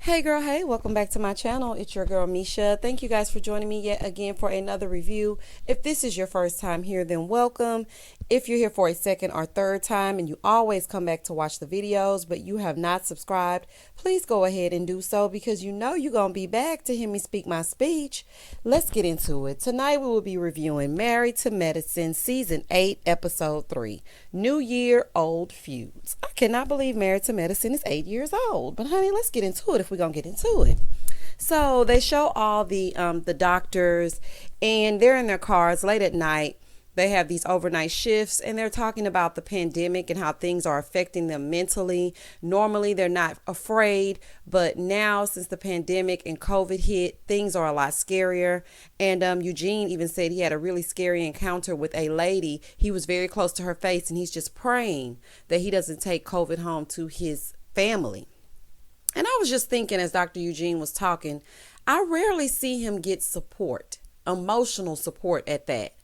Hey girl, hey, welcome back to my channel. It's your girl Misha. Thank you guys for joining me yet again for another review. If this is your first time here, then welcome. If you're here for a second or third time and you always come back to watch the videos, but you have not subscribed, please go ahead and do so because you know you're going to be back to hear me speak my speech. Let's get into it. Tonight we will be reviewing Married to Medicine Season 8, Episode 3, New Year, Old Feuds. I cannot believe Married to Medicine is 8 years old, but honey, let's get into it if we're going to get into it. So they show all the doctors and they're in their cars late at night. They have these overnight shifts and they're talking about the pandemic and how things are affecting them mentally. Normally, they're not afraid, but now since the pandemic and COVID hit, things are a lot scarier. And Eugene even said he had a really scary encounter with a lady. He was very close to her face and he's just praying that he doesn't take COVID home to his family. And I was just thinking as Dr. Eugene was talking, I rarely see him get support, emotional support at that.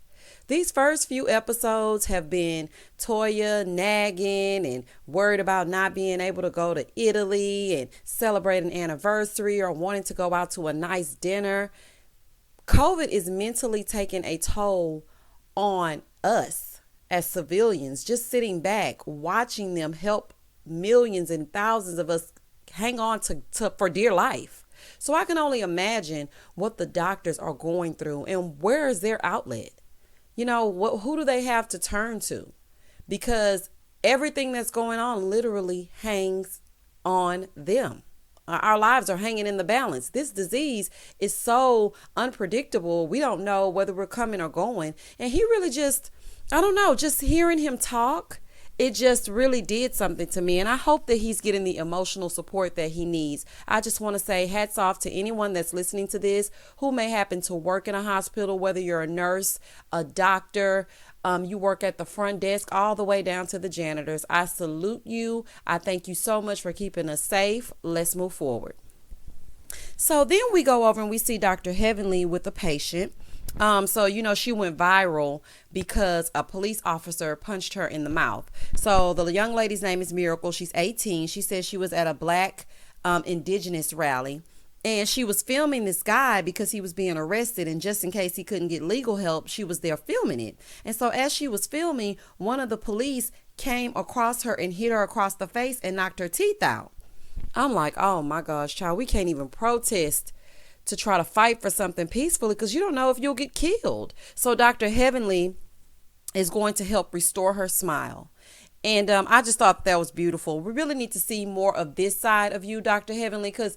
These first few episodes have been Toya nagging and worried about not being able to go to Italy and celebrate an anniversary or wanting to go out to a nice dinner. COVID is mentally taking a toll on us as civilians, just sitting back, watching them help millions and thousands of us hang on to for dear life. So I can only imagine what the doctors are going through and where is their outlet. You know, who do they have to turn to? Because everything that's going on literally hangs on them. Our lives are hanging in the balance. This disease is so unpredictable. We don't know whether we're coming or going. And he really just, I don't know, just hearing him talk, it just really did something to me. And I hope that he's getting the emotional support that he needs. I just want to say hats off to anyone that's listening to this who may happen to work in a hospital, whether you're a nurse, a doctor, you work at the front desk, all the way down to the janitors. I salute you. I thank you so much for keeping us safe. Let's move forward. So then we go over and we see Dr. Heavenly with a patient. So, she went viral because a police officer punched her in the mouth. So the young lady's name is Miracle. She's 18. She says she was at a black indigenous rally and she was filming this guy because he was being arrested. And just in case he couldn't get legal help, she was there filming it. And so as she was filming, one of the police came across her and hit her across the face and knocked her teeth out. I'm like, oh my gosh, child, we can't even protest to try to fight for something peacefully because you don't know if you'll get killed. So Dr. Heavenly is going to help restore her smile. And I just thought that was beautiful. We really need to see more of this side of you, Dr. Heavenly, because,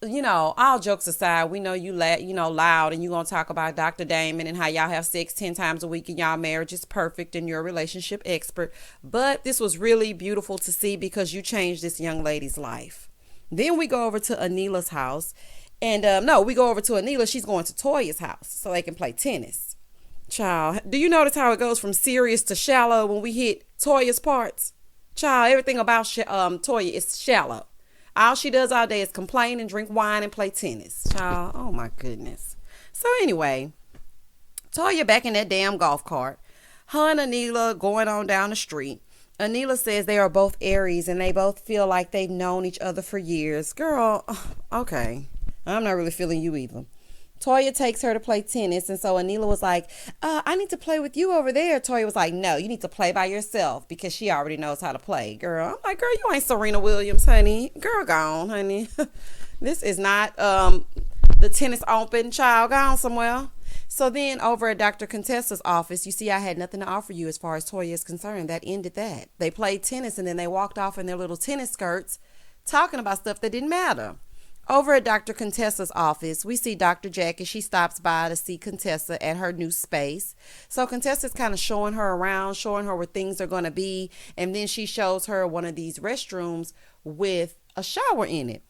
all jokes aside, we know you loud and you're going to talk about Dr. Damon and how y'all have sex 10 times a week and y'all marriage is perfect and you're a relationship expert. But this was really beautiful to see because you changed this young lady's life. Then we go over to Anila's house. And we go over to Anila. She's going to Toya's house so they can play tennis. Child, do you notice how it goes from serious to shallow when we hit Toya's parts? Child, everything about Toya is shallow. All she does all day is complain and drink wine and play tennis. Child, oh my goodness. So anyway, Toya back in that damn golf cart. Her and Anila going on down the street. Anila says they are both Aries and they both feel like they've known each other for years. Girl, okay. I'm not really feeling you either. Toya takes her to play tennis. And so Anila was like, I need to play with you over there. Toya was like, no, you need to play by yourself because she already knows how to play. Girl, I'm like, girl, you ain't Serena Williams, honey. Girl, go on, honey. This is not the tennis open. Child, go on somewhere. So then over at Dr. Contessa's office, you see I had nothing to offer you as far as Toya is concerned. That ended that. They played tennis and then they walked off in their little tennis skirts talking about stuff that didn't matter. Over at Dr. Contessa's office, we see Dr. Jackie. She stops by to see Contessa at her new space. So Contessa's kind of showing her around, showing her where things are going to be. And then she shows her one of these restrooms with a shower in it.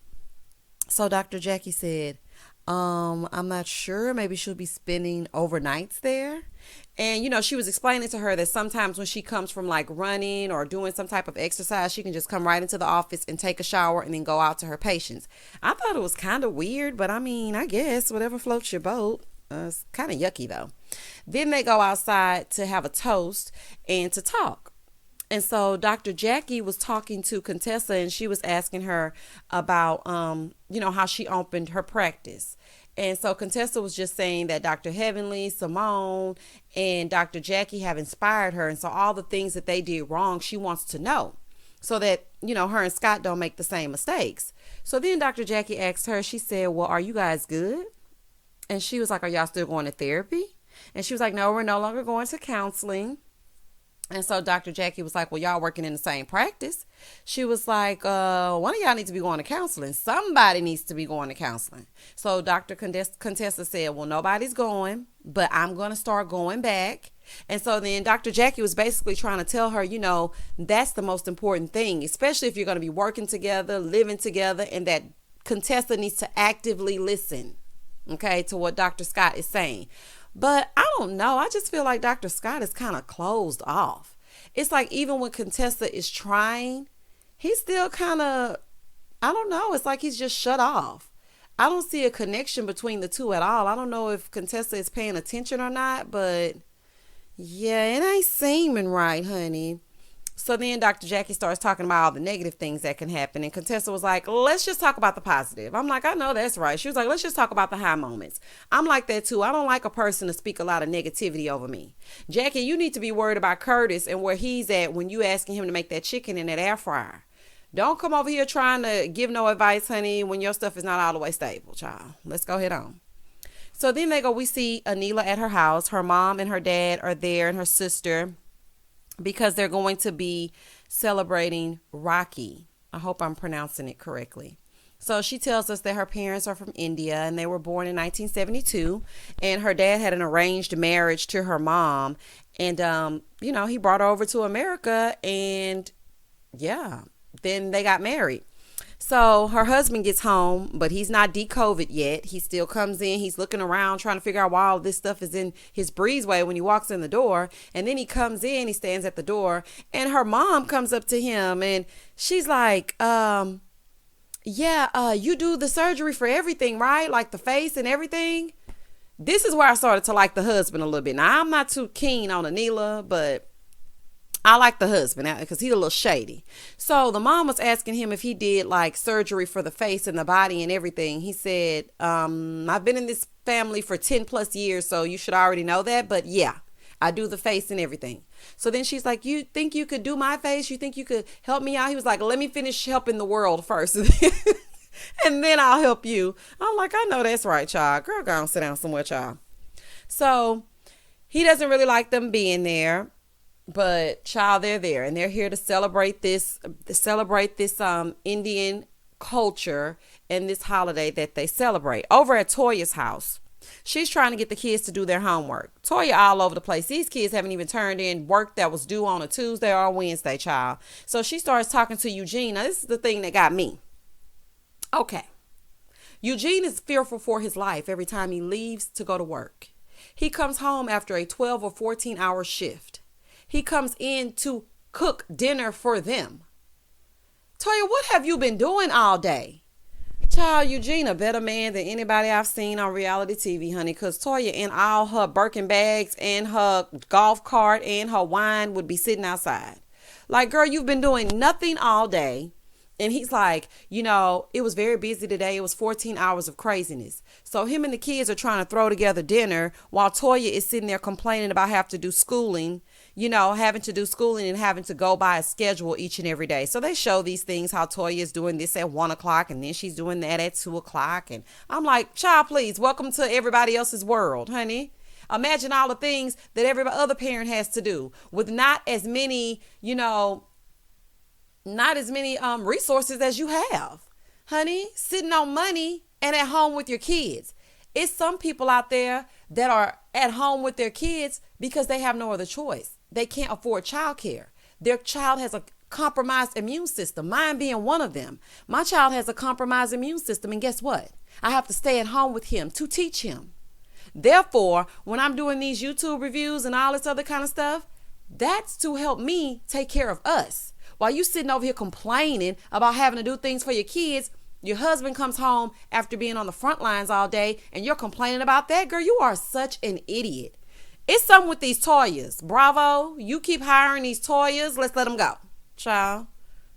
So Dr. Jackie said, I'm not sure. Maybe she'll be spending overnights there. And, she was explaining to her that sometimes when she comes from like running or doing some type of exercise, she can just come right into the office and take a shower and then go out to her patients. I thought it was kind of weird, but I mean, I guess whatever floats your boat. It's kind of yucky though. Then they go outside to have a toast and to talk. And so Dr. Jackie was talking to Contessa, and she was asking her about, how she opened her practice. And so Contessa was just saying that Dr. Heavenly, Simone, and Dr. Jackie have inspired her. And so all the things that they did wrong, she wants to know so that, her and Scott don't make the same mistakes. So then Dr. Jackie asked her, she said, well, are you guys good? And she was like, are y'all still going to therapy? And she was like, no, we're no longer going to counseling. And so Dr. Jackie was like, well, y'all working in the same practice. She was like, one of y'all needs to be going to counseling. Somebody needs to be going to counseling. So Dr. Contessa said, well, nobody's going, but I'm going to start going back. And so then Dr. Jackie was basically trying to tell her, that's the most important thing, especially if you're going to be working together, living together, and that Contessa needs to actively listen, okay, to what Dr. Scott is saying. But I don't know. I just feel like Dr. Scott is kind of closed off. It's like even when Contessa is trying, he's still kind of, I don't know. It's like he's just shut off. I don't see a connection between the two at all. I don't know if Contessa is paying attention or not, but yeah, it ain't seeming right, honey. So then Dr. Jackie starts talking about all the negative things that can happen. And Contessa was like, let's just talk about the positive. I'm like, I know that's right. She was like, let's just talk about the high moments. I'm like that too. I don't like a person to speak a lot of negativity over me. Jackie, you need to be worried about Curtis and where he's at when you asking him to make that chicken in that air fryer. Don't come over here trying to give no advice, honey, when your stuff is not all the way stable, child. Let's go head on. So then we see Anila at her house. Her mom and her dad are there and her sister, because they're going to be celebrating Rhaki. I hope I'm pronouncing it correctly. So she tells us that her parents are from India and they were born in 1972. And her dad had an arranged marriage to her mom. And, he brought her over to America and then they got married. So her husband gets home, but he's not de-COVID yet. He still comes in. He's looking around trying to figure out why all this stuff is in his breezeway when he walks in the door. And then he comes in, he stands at the door, and her mom comes up to him and she's like, you do the surgery for everything, right? Like the face and everything. This is where I started to like the husband a little bit. Now, I'm not too keen on Anila, but I like the husband because he's a little shady. So the mom was asking him if he did like surgery for the face and the body and everything. He said, I've been in this family for 10 plus years, so you should already know that. But yeah, I do the face and everything. So then she's like, you think you could do my face? You think you could help me out? He was like, let me finish helping the world first. And then I'll help you. I'm like, I know that's right, child. Girl, go on, sit down somewhere, child. So he doesn't really like them being there. But child, they're there and they're here to celebrate this Indian culture and this holiday that they celebrate. Over at Toya's house, she's trying to get the kids to do their homework. Toya all over the place. These kids haven't even turned in work that was due on a Tuesday or a Wednesday, child. So she starts talking to Eugene. Now, this is the thing that got me. Okay. Eugene is fearful for his life every time he leaves to go to work. He comes home after a 12 or 14-hour shift. He comes in to cook dinner for them. Toya, what have you been doing all day? Child, Eugene a better man than anybody I've seen on reality TV, honey, because Toya in all her Birkin bags and her golf cart and her wine would be sitting outside. Like, girl, you've been doing nothing all day. And he's like, it was very busy today. It was 14 hours of craziness. So him and the kids are trying to throw together dinner while Toya is sitting there complaining about having to do schooling and having to go by a schedule each and every day. So they show these things, how Toya is doing this at 1 o'clock and then she's doing that at 2 o'clock. And I'm like, child, please, welcome to everybody else's world, honey. Imagine all the things that every other parent has to do with not as many resources as you have, honey, sitting on money and at home with your kids. It's some people out there that are at home with their kids because they have no other choice. They can't afford childcare. Their child has a compromised immune system, mine being one of them. My child has a compromised immune system, and guess what? I have to stay at home with him to teach him. Therefore, when I'm doing these YouTube reviews and all this other kind of stuff, that's to help me take care of us. While you sitting over here complaining about having to do things for your kids, your husband comes home after being on the front lines all day and you're complaining about that. Girl, you are such an idiot. It's something with these Toyas. Bravo. You keep hiring these Toyas. Let's let them go. Child.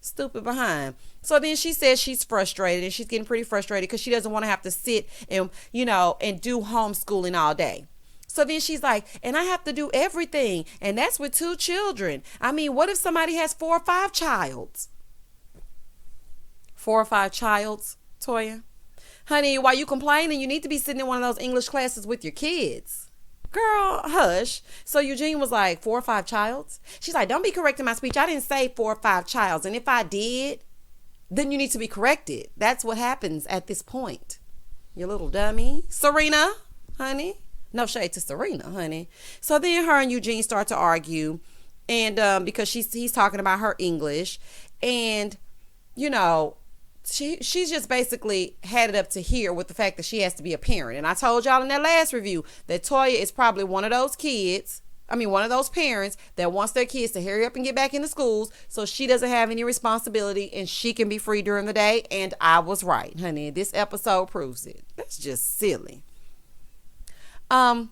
Stupid behind. So then she says she's frustrated, and she's getting pretty frustrated because she doesn't want to have to sit and, and do homeschooling all day. So then she's like, and I have to do everything. And that's with 2 children. I mean, what if somebody has 4 or 5 childs? 4 or 5 childs, Toya? Honey, while you complaining, you need to be sitting in one of those English classes with your kids. Girl, hush. So Eugene was like, 4 or 5 childs? She's like, don't be correcting my speech. I didn't say 4 or 5 childs. And if I did, then you need to be corrected. That's what happens at this point. You little dummy. Serena, honey. No shade to Serena, honey. So then her and Eugene start to argue. And because he's talking about her English. And, she's just basically had it up to here with the fact that she has to be a parent. And I told y'all in that last review that Toya is probably one of those parents that wants their kids to hurry up and get back into schools so she doesn't have any responsibility and she can be free during the day. And I was right, honey. This episode proves it. That's just silly. So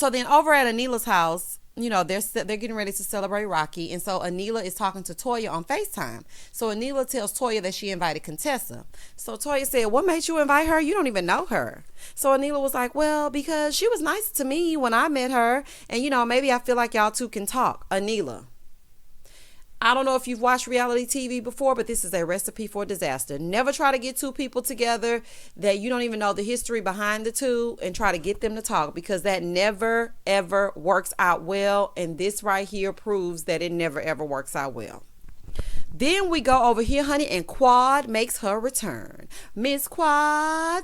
then over at Anila's house, they're getting ready to celebrate Rhaki. And so Anila is talking to Toya on FaceTime. So Anila tells Toya that she invited Contessa. So Toya said, what made you invite her? You don't even know her. So Anila was like, well, because she was nice to me when I met her. And, maybe I feel like y'all two can talk. Anila, I don't know if you've watched reality TV before, but this is a recipe for disaster. Never try to get 2 people together that you don't even know the history behind the 2 and try to get them to talk, because that never, ever works out well. And this right here proves that it never, ever works out well. Then we go over here, honey, and Quad makes her return. Miss Quad.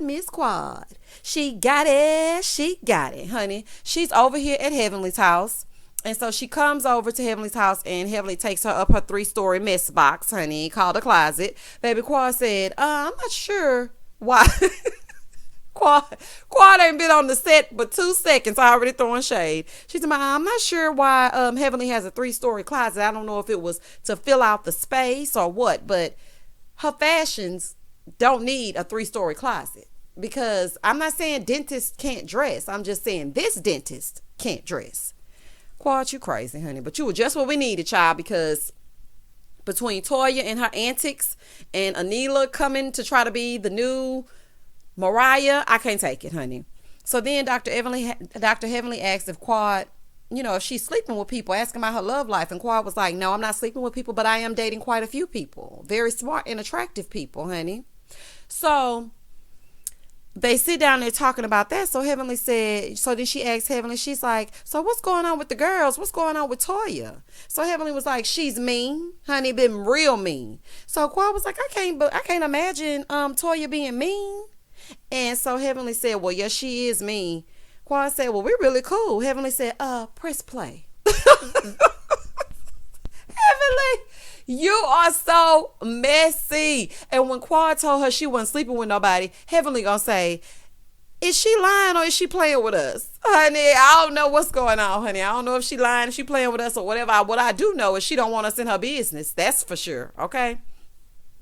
She got it, honey. She's over here at Heavenly's house. And so she comes over to Heavenly's house, and Heavenly takes her up her 3-story mess box, honey, called a closet. Baby Quad said, I'm not sure why. Quad ain't been on the set but 2 seconds. I already throwing shade. She said, I'm not sure why Heavenly has a 3-story closet. I don't know if it was to fill out the space or what, but her fashions don't need a 3-story closet. Because I'm not saying dentists can't dress. I'm just saying this dentist can't dress. Quad, you crazy, honey. But you were just what we needed, child, because between Toya and her antics and Anila coming to try to be the new Mariah, I can't take it, honey. So then Dr. Heavenly asked if Quad, if she's sleeping with people, asking about her love life. And Quad was like, no, I'm not sleeping with people, but I am dating quite a few people. Very smart and attractive people, honey. So they sit down there talking about that. So Heavenly said, so then she asked Heavenly, she's like, so what's going on with the girls? What's going on with Toya? So Heavenly was like, she's mean, honey, been real mean. So Quad was like, I can't imagine Toya being mean. And so Heavenly said, well, yes, she is mean. Quad said, well, we're really cool. Heavenly said, press play. Heavenly, you are so messy. And when Quad told her she wasn't sleeping with nobody, Heavenly gonna say, is she lying or is she playing with us? Honey, I don't know what's going on, honey. I don't know if she lying, if she playing with us or whatever. What I do know is she don't want us in her business. That's for sure, okay?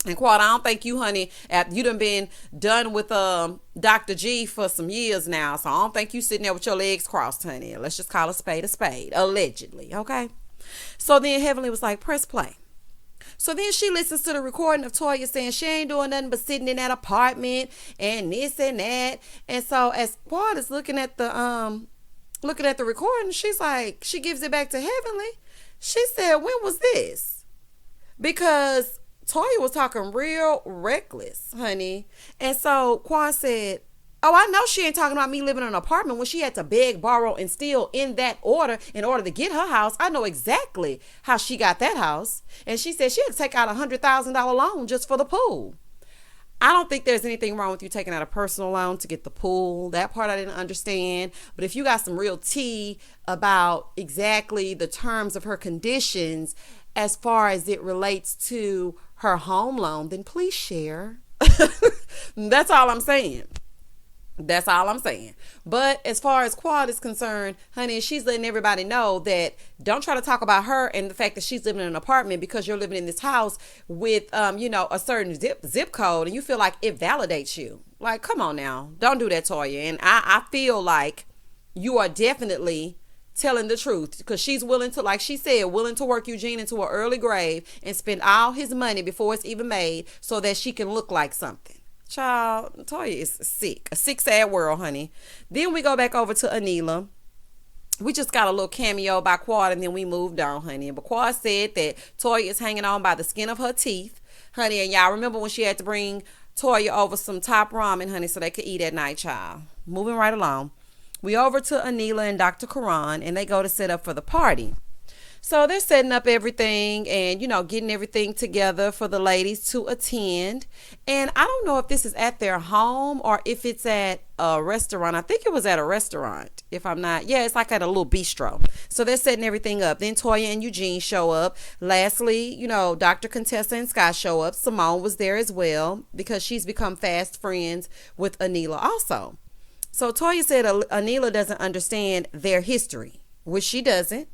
And Quad, I don't think you, honey, you done been done with Dr. G for some years now. So I don't think you sitting there with your legs crossed, honey. Let's just call a spade, allegedly, okay? So then Heavenly was like, press play. So then she listens to the recording of Toya saying she ain't doing nothing but sitting in that apartment and this and that. And so as Quad is looking at the recording, she's like, she gives it back to Heavenly. She said, when was this? Because Toya was talking real reckless, honey. And so Quad said, oh, I know she ain't talking about me living in an apartment when she had to beg, borrow, and steal in order to get her house. I know exactly how she got that house. And she said she had to take out $100,000 loan just for the pool. I don't think there's anything wrong with you taking out a personal loan to get the pool. That part I didn't understand. But if you got some real tea about exactly the terms of her conditions as far as it relates to her home loan, then please share. That's all I'm saying. That's all I'm saying. But as far as Quad is concerned, honey, she's letting everybody know that don't try to talk about her and the fact that she's living in an apartment because you're living in this house with, a certain zip code and you feel like it validates you. Like, come on now. Don't do that, Toya. And I feel like you are definitely telling the truth, because she's willing to, like she said, willing to work Eugene into an early grave and spend all his money before it's even made so that she can look like something. Child, Toya is sick. A sick, sad world, honey. Then we go back over to Anila. We just got a little cameo by Quad, and then we moved on, honey. But Quad said that Toya is hanging on by the skin of her teeth, honey. And y'all remember when she had to bring Toya over some top ramen, honey, so they could eat at night, child. Moving right along. We over to Anila and Dr. Karan, and they go to set up for the party. So they're setting up everything and, getting everything together for the ladies to attend. And I don't know if this is at their home or if it's at a restaurant. I think it was at a restaurant, if I'm not. Yeah, it's like at a little bistro. So they're setting everything up. Then Toya and Eugene show up. Lastly, Dr. Contessa and Scott show up. Simone was there as well because she's become fast friends with Anila also. So Toya said Anila doesn't understand their history, which she doesn't.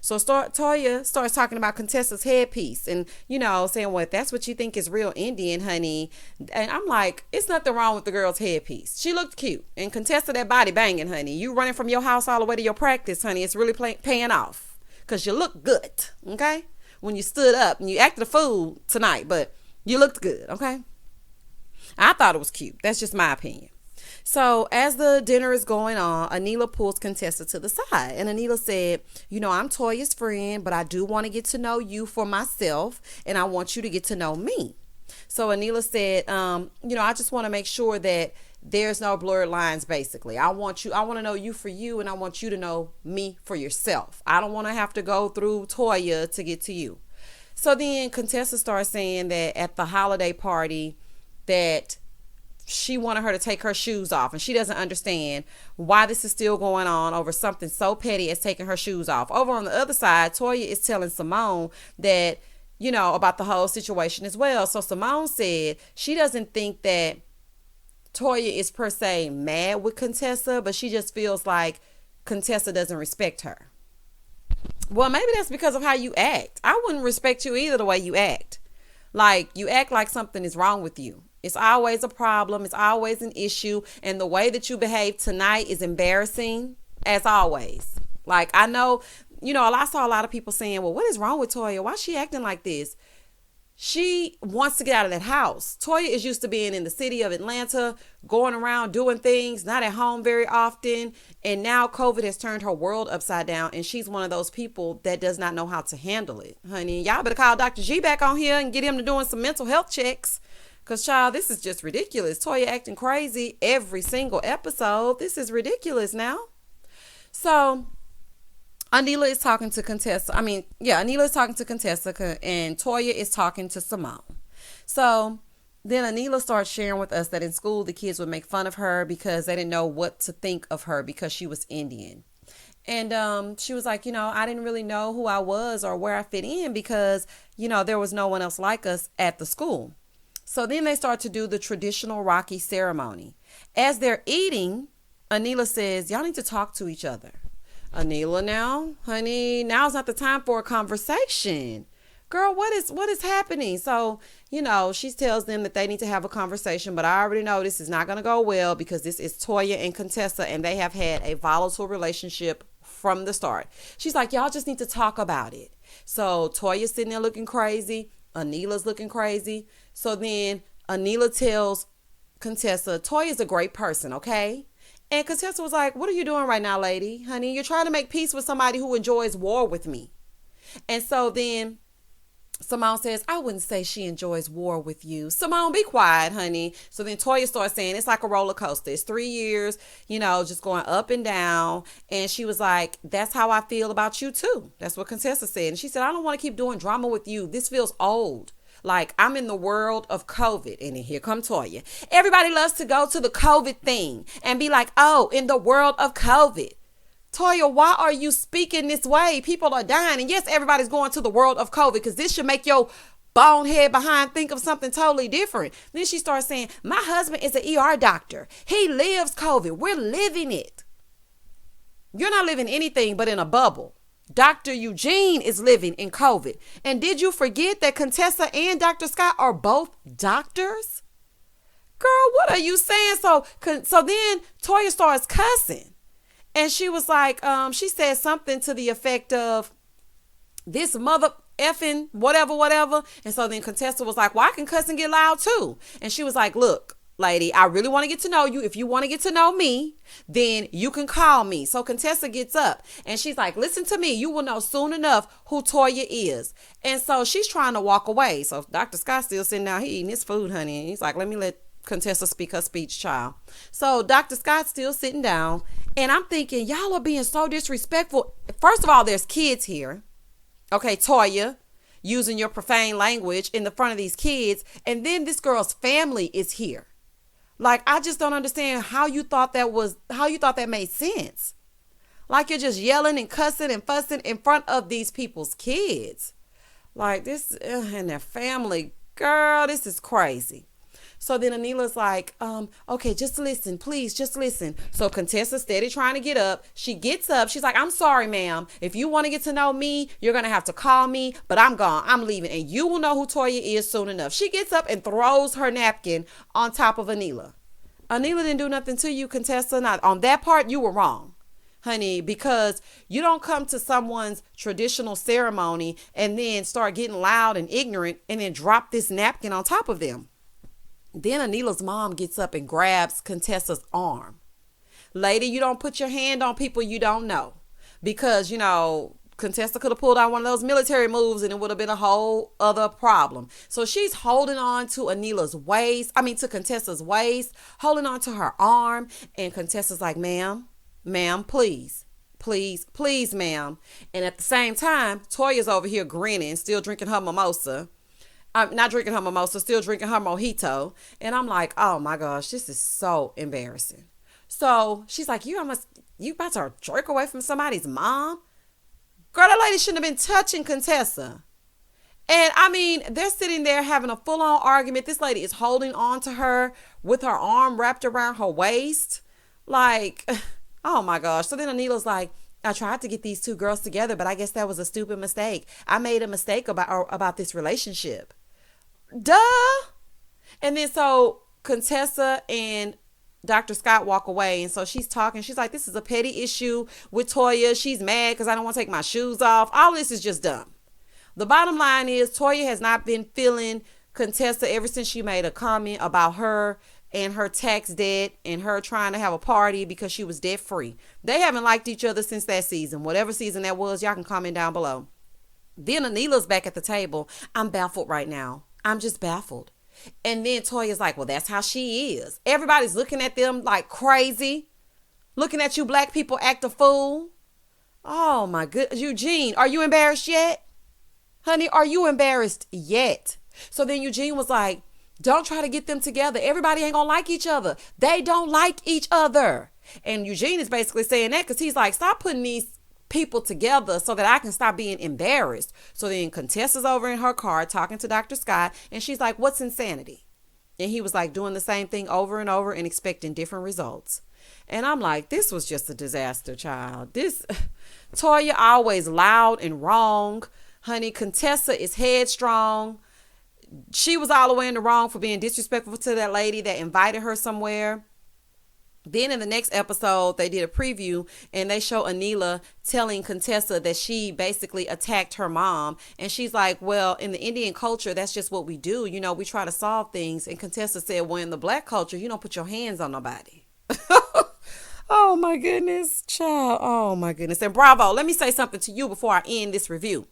So Toya starts talking about Contessa's headpiece and, saying, well, if that's what you think is real Indian, honey. And I'm like, it's nothing wrong with the girl's headpiece. She looked cute. And Contessa, that body banging, honey. You running from your house all the way to your practice, honey. It's really paying off because you look good, okay? When you stood up and you acted a fool tonight, but you looked good, okay? I thought it was cute. That's just my opinion. So as the dinner is going on, Anila pulls Contessa to the side. And Anila said, I'm Toya's friend, but I do want to get to know you for myself. And I want you to get to know me. So Anila said, I just want to make sure that there's no blurred lines, basically. I want to know you for you, and I want you to know me for yourself. I don't want to have to go through Toya to get to you. So then Contessa starts saying that at the holiday party that she wanted her to take her shoes off, and she doesn't understand why this is still going on over something so petty as taking her shoes off. Over on the other side, Toya is telling Simone that, about the whole situation as well. So Simone said she doesn't think that Toya is per se mad with Contessa, but she just feels like Contessa doesn't respect her. Well, maybe that's because of how you act. I wouldn't respect you either the way you act. Like, you act like something is wrong with you. It's always a problem. It's always an issue. And the way that you behave tonight is embarrassing, as always. Like, I know, I saw a lot of people saying, well, what is wrong with Toya? Why is she acting like this? She wants to get out of that house. Toya is used to being in the city of Atlanta, going around doing things, not at home very often. And now COVID has turned her world upside down. And she's one of those people that does not know how to handle it. Honey, y'all better call Dr. G back on here and get him to doing some mental health checks. Because, child, this is just ridiculous. Toya acting crazy every single episode. This is ridiculous now. So, Anila is talking to Contessa. Anila is talking to Contessa, and Toya is talking to Simone. So, then Anila starts sharing with us that in school, the kids would make fun of her because they didn't know what to think of her because she was Indian. And she was like, I didn't really know who I was or where I fit in because, there was no one else like us at the school. So then they start to do the traditional Rhaki ceremony. As they're eating, Anila says, y'all need to talk to each other. Anila, now, honey, now's not the time for a conversation. Girl, what is happening? So, she tells them that they need to have a conversation, but I already know this is not going to go well because this is Toya and Contessa, and they have had a volatile relationship from the start. She's like, y'all just need to talk about it. So Toya's sitting there looking crazy. Anila's looking crazy. So then Anila tells Contessa, Toya's a great person, okay? And Contessa was like, what are you doing right now, lady? Honey, you're trying to make peace with somebody who enjoys war with me. And so then Simone says, I wouldn't say she enjoys war with you. Simone, be quiet, honey. So then Toya starts saying it's like a roller coaster. It's 3 years, just going up and down. And she was like, that's how I feel about you too. That's what Contessa said. And she said, I don't want to keep doing drama with you. This feels old. Like, I'm in the world of COVID. And then here come Toya. Everybody loves to go to the COVID thing and be like, oh, in the world of COVID. Toya, why are you speaking this way? People are dying. And yes, everybody's going to the world of COVID because this should make your bonehead behind think of something totally different. Then she starts saying, my husband is an ER doctor. He lives COVID. We're living it. You're not living anything but in a bubble. Dr. Eugene is living in COVID. And did you forget that Contessa and Dr. Scott are both doctors? Girl, what are you saying? So then Toya starts cussing. And she was like, she said something to the effect of, this mother effing whatever, whatever. And so then Contessa was like, well, I can cuss and get loud too. And she was like, look, lady, I really want to get to know you. If you want to get to know me, then you can call me. So Contessa gets up and she's like, listen to me. You will know soon enough who Toya is. And so she's trying to walk away. So Dr. Scott's still sitting down. He eating his food, honey. And he's like, let me let Contessa speak her speech, child. So Dr. Scott's still sitting down. And I'm thinking, y'all are being so disrespectful. First of all, there's kids here. Okay, Toya, using your profane language in the front of these kids. And then this girl's family is here. Like, I just don't understand how you thought that made sense. Like, you're just yelling and cussing and fussing in front of these people's kids. Like, this and their family, girl, this is crazy. So then Anila's like, okay, just listen, please, just listen. So Contessa steady trying to get up. She gets up. She's like, I'm sorry, ma'am. If you want to get to know me, you're going to have to call me, but I'm gone. I'm leaving. And you will know who Toya is soon enough. She gets up and throws her napkin on top of Anila. Anila didn't do nothing to you, Contessa. Not on that part, you were wrong, honey, because you don't come to someone's traditional ceremony and then start getting loud and ignorant and then drop this napkin on top of them. Then Anila's mom gets up and grabs Contessa's arm. Lady, you don't put your hand on people you don't know. Because, Contessa could have pulled out one of those military moves and it would have been a whole other problem. So she's holding on to to Contessa's waist, holding on to her arm. And Contessa's like, ma'am, please, ma'am. And at the same time, Toya's over here grinning, still drinking her mimosa. Not drinking her mimosa, still drinking her mojito. And I'm like, oh my gosh, this is so embarrassing. So she's like, you about to jerk away from somebody's mom? Girl, that lady shouldn't have been touching Contessa. And they're sitting there having a full-on argument. This lady is holding on to her with her arm wrapped around her waist. Like, oh my gosh. So then Anila's like, I tried to get these two girls together, but I guess that was a stupid mistake. I made a mistake about this relationship. Duh. And then so Contessa and Dr. Scott walk away. And so she's talking. She's like, this is a petty issue with Toya. She's mad because I don't want to take my shoes off. All this is just dumb. The bottom line is Toya has not been feeling Contessa ever since she made a comment about her and her tax debt and her trying to have a party because she was debt free. They haven't liked each other since that season. Whatever season that was, y'all can comment down below. Then Anila's back at the table. I'm baffled right now. I'm just baffled. And then Toya's like, well, that's how she is. Everybody's looking at them like crazy. Looking at you black people act a fool. Oh my goodness. Eugene, are you embarrassed yet? Honey, are you embarrassed yet? So then Eugene was like, don't try to get them together. Everybody ain't gonna like each other. They don't like each other. And Eugene is basically saying that because he's like, stop putting these people together so that I can stop being embarrassed. So then Contessa's over in her car talking to Dr. Scott and she's like, what's insanity? And he was like doing the same thing over and over and expecting different results. And I'm like, this was just a disaster, child. This Toya always loud and wrong. Honey, Contessa is headstrong. She was all the way in the wrong for being disrespectful to that lady that invited her somewhere. Then in the next episode, they did a preview and they show Anila telling Contessa that she basically attacked her mom. And she's like, well, in the Indian culture, that's just what we do. We try to solve things. And Contessa said, well, in the black culture, you don't put your hands on nobody. Oh my goodness, child. Oh my goodness. And bravo, let me say something to you before I end this review.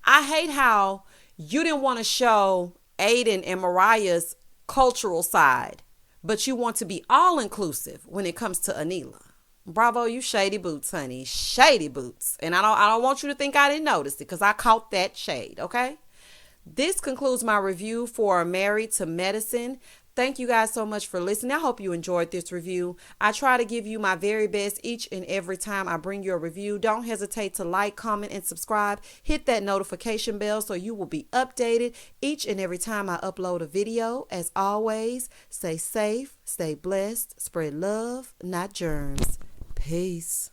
I hate how you didn't want to show Aiden and Mariah's cultural side, but you want to be all inclusive when it comes to Anila. Bravo, you shady boots, honey. Shady boots. And I don't want you to think I didn't notice it because I caught that shade, okay? This concludes my review for Married to Medicine. Thank you guys so much for listening. I hope you enjoyed this review. I try to give you my very best each and every time I bring you a review. Don't hesitate to like, comment, and subscribe. Hit that notification bell so you will be updated each and every time I upload a video. As always, stay safe, stay blessed, spread love, not germs. Peace.